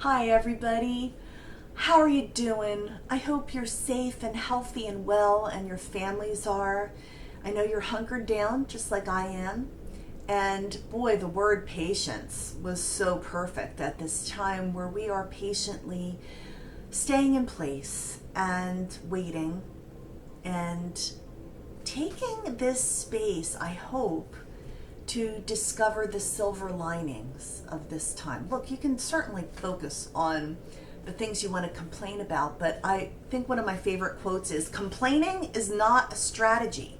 Hi everybody, how are you doing? I hope you're safe and healthy and well and your families are. I know you're hunkered down just like I am. And boy, the word patience was so perfect at this time where we are patiently staying in place and waiting and taking this space, I hope, to discover the silver linings of this time. Look, you can certainly focus on the things you want to complain about, but I think one of my favorite quotes is, complaining is not a strategy.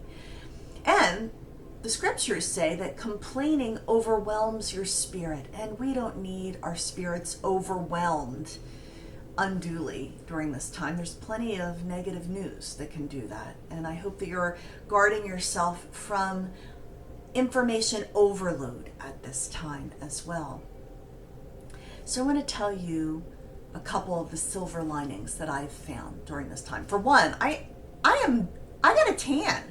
And the scriptures say that complaining overwhelms your spirit, and we don't need our spirits overwhelmed unduly during this time. There's plenty of negative news that can do that, and I hope that you're guarding yourself from information overload at this time as well. So I want to tell you a couple of the silver linings that I've found during this time. For one, I got a tan.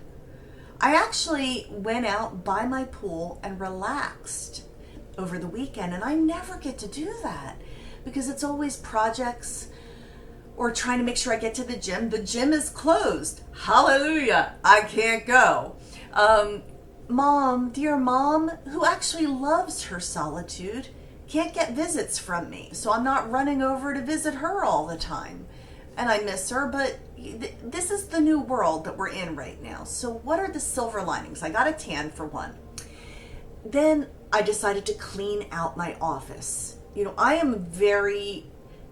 I actually went out by my pool and relaxed over the weekend, and I never get to do that because it's always projects or trying to make sure I get to the gym. The gym is closed. Hallelujah. I can't go. Mom, dear mom, who actually loves her solitude, can't get visits from me. So I'm not running over to visit her all the time. And I miss her, but this is the new world that we're in right now. So what are the silver linings? I got a tan for one. Then I decided to clean out my office. You know, I am very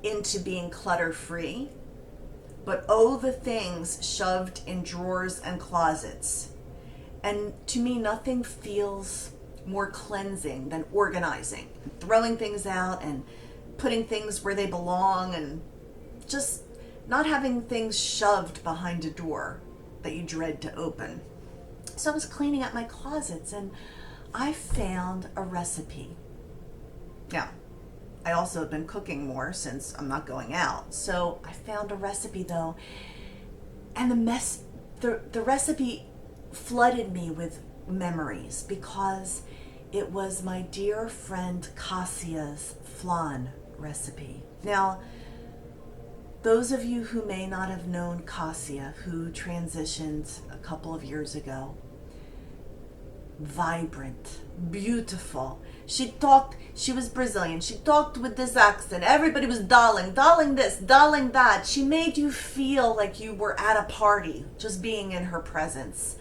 into being clutter-free, but oh, the things shoved in drawers and closets. And to me, nothing feels more cleansing than organizing, throwing things out and putting things where they belong, and just not having things shoved behind a door that you dread to open. So I was cleaning out my closets and I found a recipe. Now, I also have been cooking more since I'm not going out. So I found a recipe though, and the recipe flooded me with memories because it was my dear friend Cassia's flan recipe. Now, those of you who may not have known Cassia, who transitioned a couple of years ago, vibrant, beautiful. She was Brazilian. She talked with this accent. Everybody was darling this, darling that. She made you feel like you were at a party, just being in her presence.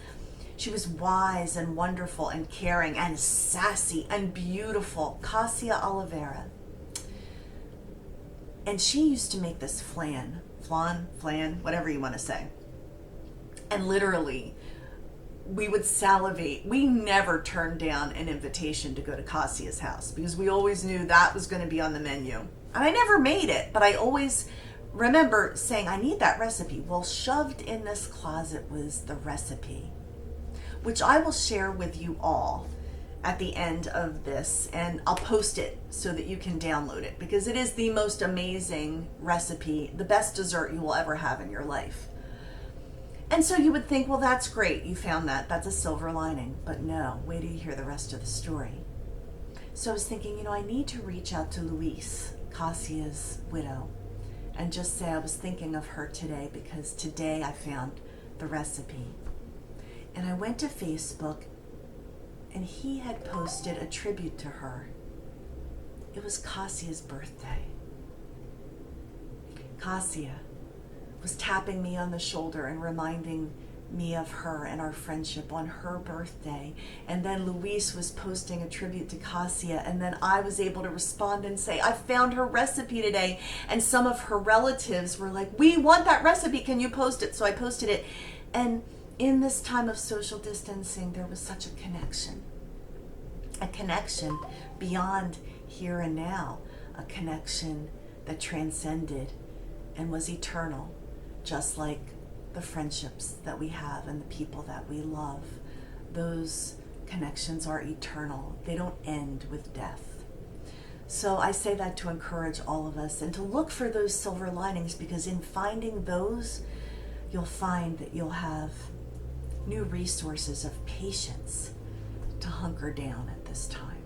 She was wise and wonderful and caring and sassy and beautiful. Cassia Oliveira. And she used to make this flan, whatever you want to say. And literally, we would salivate. We never turned down an invitation to go to Cassia's house because we always knew that was going to be on the menu. And I never made it, but I always remember saying, I need that recipe. Well, shoved in this closet was the recipe, which I will share with you all at the end of this, and I'll post it so that you can download it because it is the most amazing recipe, the best dessert you will ever have in your life. And so you would think, well, that's great, you found that, that's a silver lining. But no, wait till you hear the rest of the story. So I was thinking, I need to reach out to Louise, Cassia's widow, and just say I was thinking of her today because today I found the recipe. And I went to Facebook, and he had posted a tribute to her. It was Cassia's birthday. Cassia was tapping me on the shoulder and reminding me of her and our friendship on her birthday. And then Luis was posting a tribute to Cassia, and then I was able to respond and say, I found her recipe today. And some of her relatives were like, we want that recipe, can you post it? So I posted it. And in this time of social distancing, there was such a connection beyond here and now, a connection that transcended and was eternal, just like the friendships that we have and the people that we love. Those connections are eternal. They don't end with death. So I say that to encourage all of us and to look for those silver linings, because in finding those, you'll find that you'll have new resources of patience to hunker down at this time.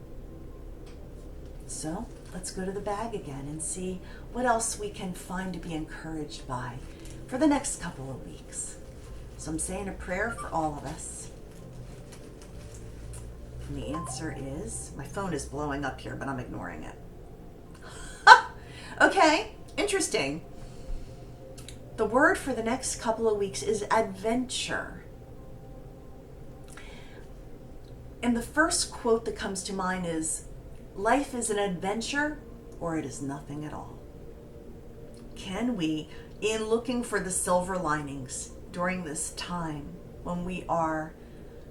So let's go to the bag again and see what else we can find to be encouraged by for the next couple of weeks. So I'm saying a prayer for all of us. And the answer is, my phone is blowing up here, but I'm ignoring it. Okay, interesting. The word for the next couple of weeks is adventure. And the first quote that comes to mind is, life is an adventure or it is nothing at all. Can we, in looking for the silver linings during this time when we are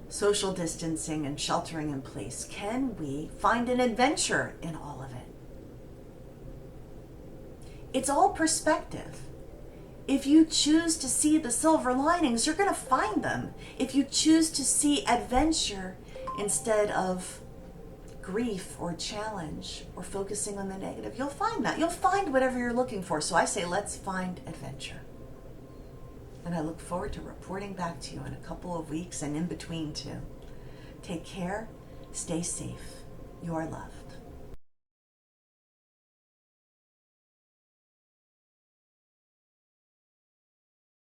social distancing and sheltering in place, can we find an adventure in all of it? It's all perspective. If you choose to see the silver linings, you're going to find them. If you choose to see adventure instead of grief or challenge or focusing on the negative, you'll find that. You'll find whatever you're looking for. So I say, let's find adventure. And I look forward to reporting back to you in a couple of weeks and in between too. Take care. Stay safe. You are loved.